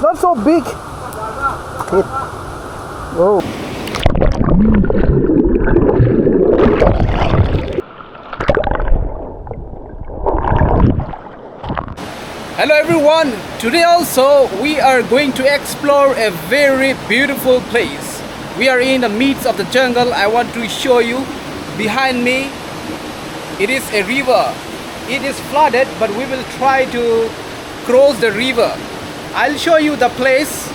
It's not so big. Oh. Hello everyone, today also we are going to explore a very beautiful place. We are in the midst of the jungle. I want to show you behind me. It is a river. It is flooded, but we will try to cross the river. I'll show you the place.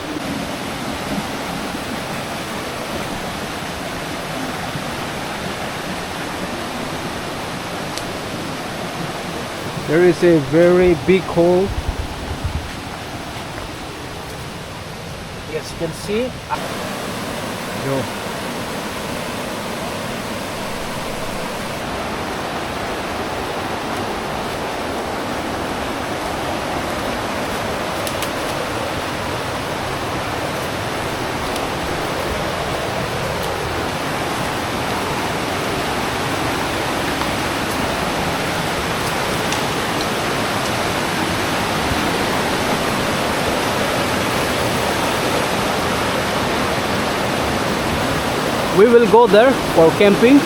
There is a very big hole. Yes, you can see. Yo. We will go there for camping.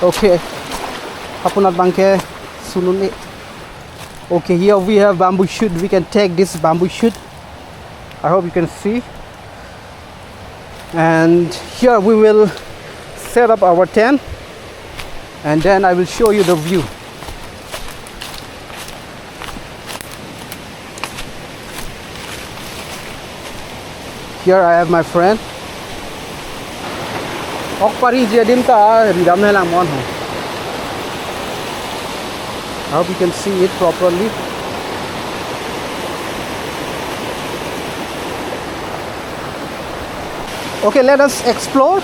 Okay, Hapunat Banke Sununi. Okay, here we have bamboo shoot. We can take this bamboo shoot. I hope you can see. And here we will set up our tent, and then I will show you the view. Here I have my friend. I hope you can see it properly. Okay, let us explore.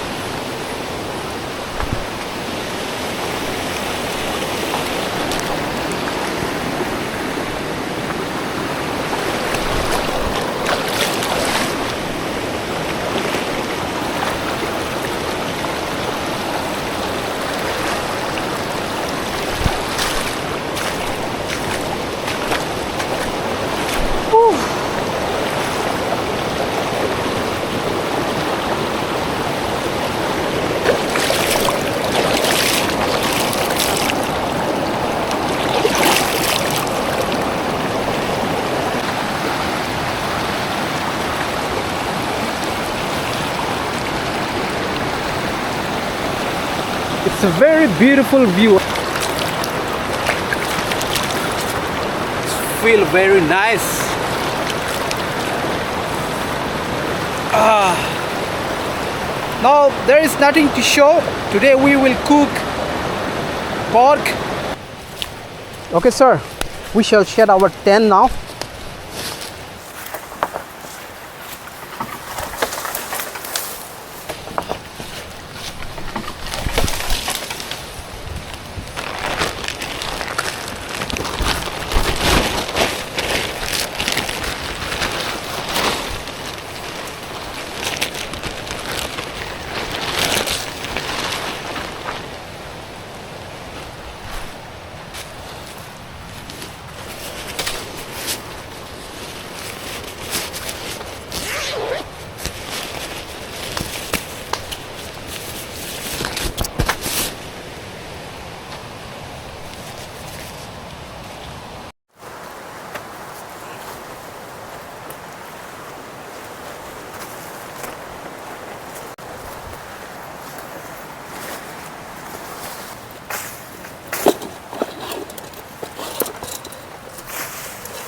It's a very beautiful view. Feel very nice. Now there is nothing to show. Today we will cook pork. Okay, sir. We shall shed our tent now.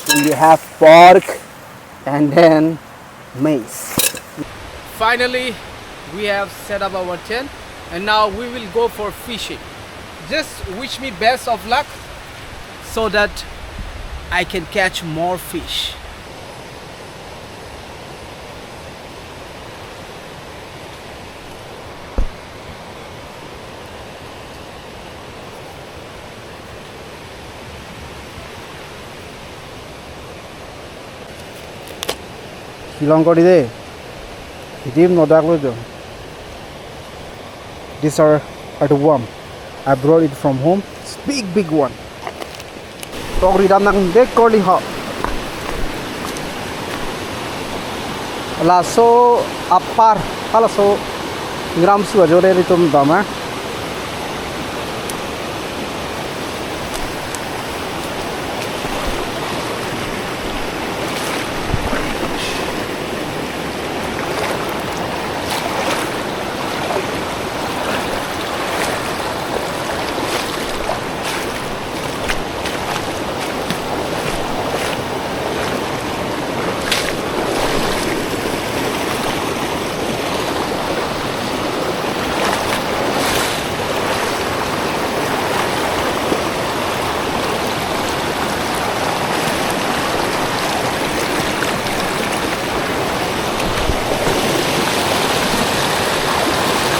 You have pork and then maize. Finally, we have set up our tent and now we will go for fishing. Just wish me best of luck so that I can catch more fish. Hilong kori de. Hidim no dak lo jo. These are the worm. I brought it from home. It's big one. Tong ri dam nang dek kori ha. La so apar. Hala so gram su ajo re tum dama.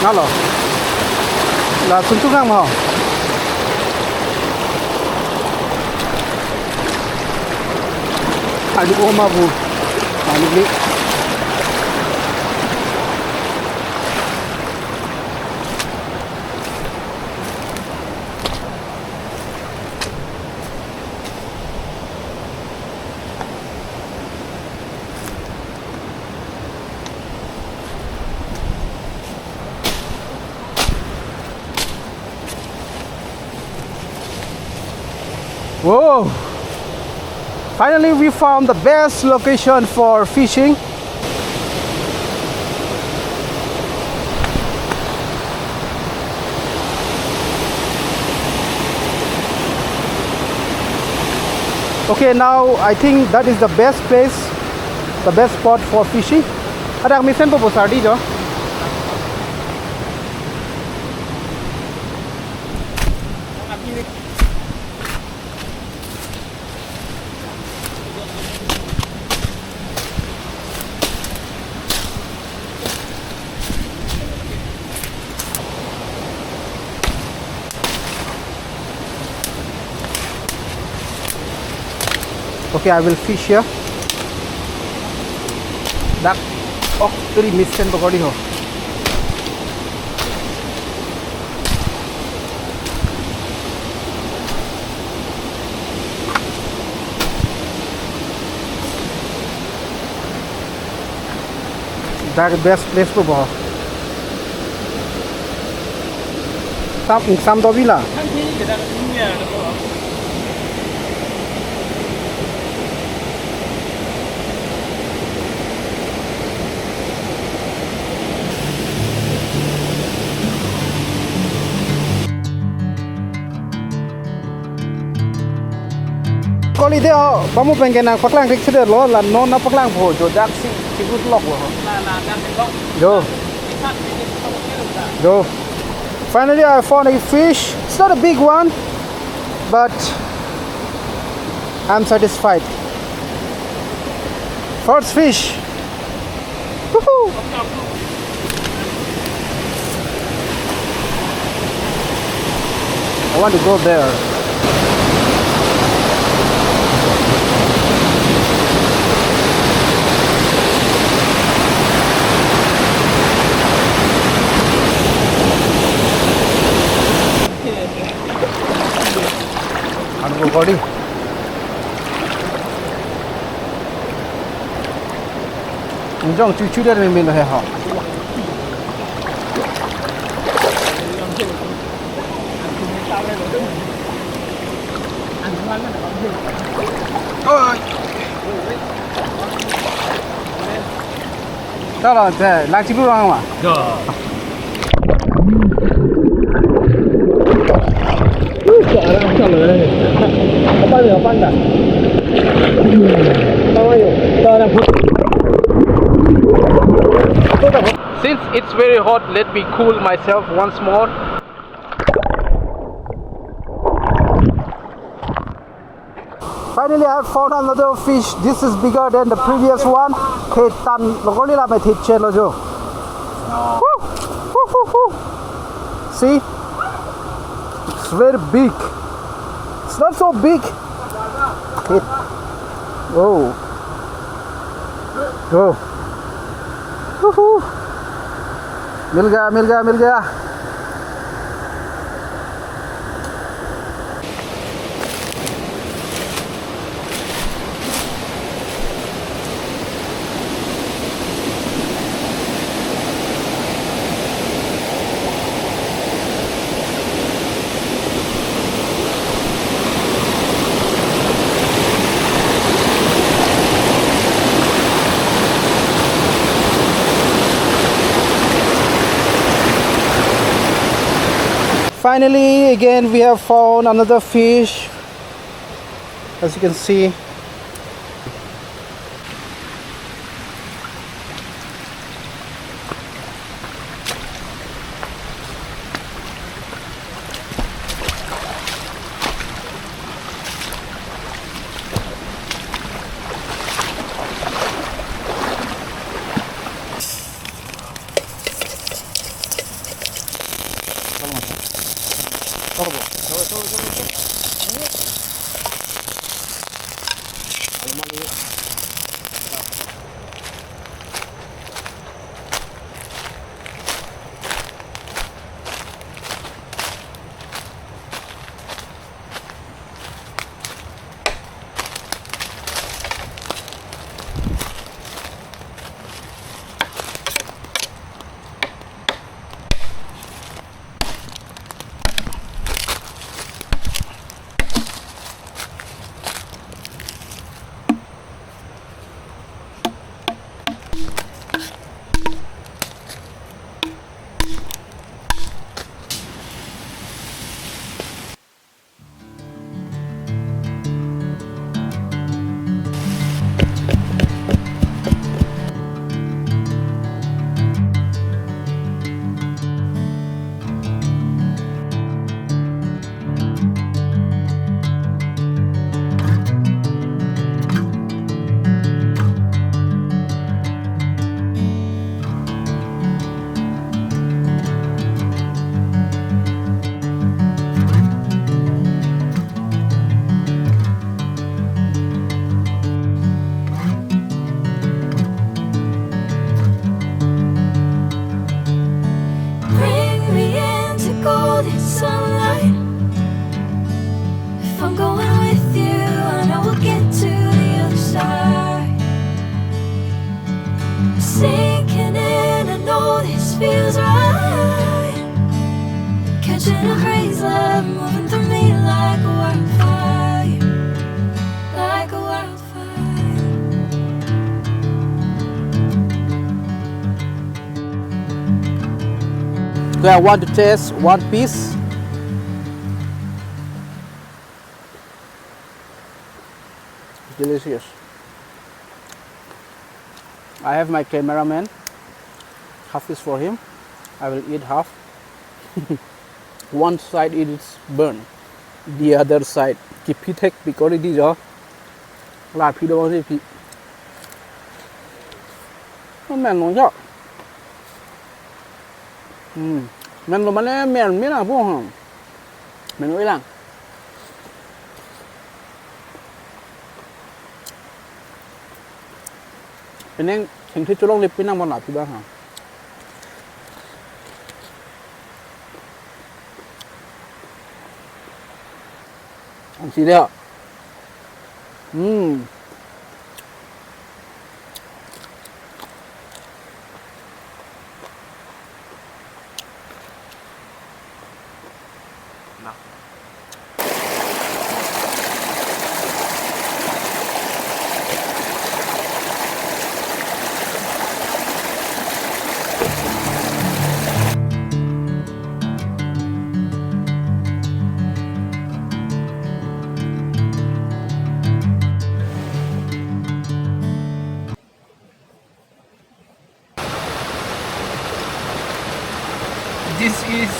Ngalo. Là suntuk nang mo. Adi ko mabu. Ani ni. Whoa! Finally, we found the best location for fishing. Okay, now I think that is the best place, the best spot for fishing. Ada kami sempo besar di jo. Okay, I will fish here. Dak ok turi misten pokori ho. That best place to go. Sam do vila. Kali dia kamu pengen nak paklang rik seder lo lan non na paklang pho jo dak si gut lok lo jo finally I found a fish. It's not a big one, but I'm satisfied. First fish. Woohoo! I want to go there. Body. Mình trồng chú đây mình là hả? Đó là thế, lang chim luôn mà. Apa nih, apa enggak? hot. Let me cool myself once more. Finally, I have found another fish. This is bigger than the previous one. Ketan, logoli la mai thit chen lo jo. See, it's very big. It's not so big. Oh, oh. मिल गया मिल गया मिल गया. Finally, again, we have found another fish. As you can see, so I want to taste one piece. It's delicious. I have my cameraman. Half is for him. I will eat half. One side it is burnt. The other side keep it thick because it is a lot of people. Man, no job. Man, no man, man, man, man, man, man,เป็นเองเห็นที่จุลงลิบไปนั่งบนหลับที่บ้านฮะอันสีเดียว is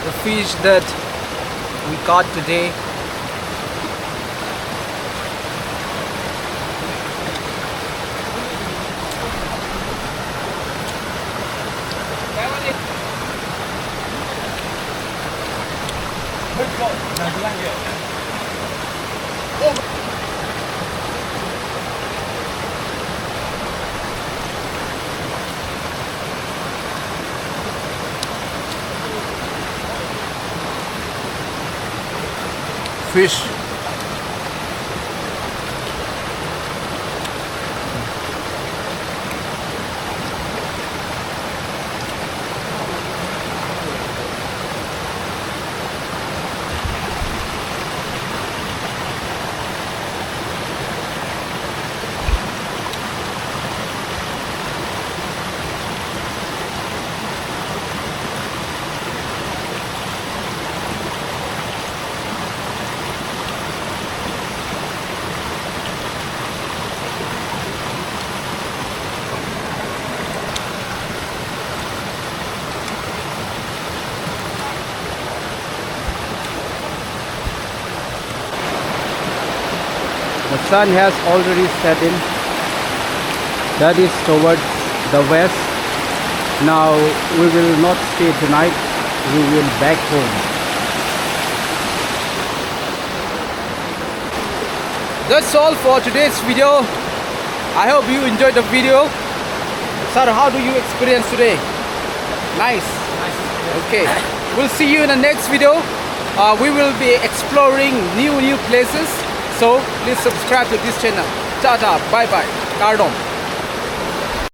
the fish that we caught today. Fish. The sun has already set in. That is towards the west. Now we will not stay tonight. We will back home. That's all for today's video. I hope you enjoyed the video. Sir, how do you experience today? Nice. Okay. We'll see you in the next video. We will be exploring new places. So please subscribe to this channel. Tata, bye bye. Kardom.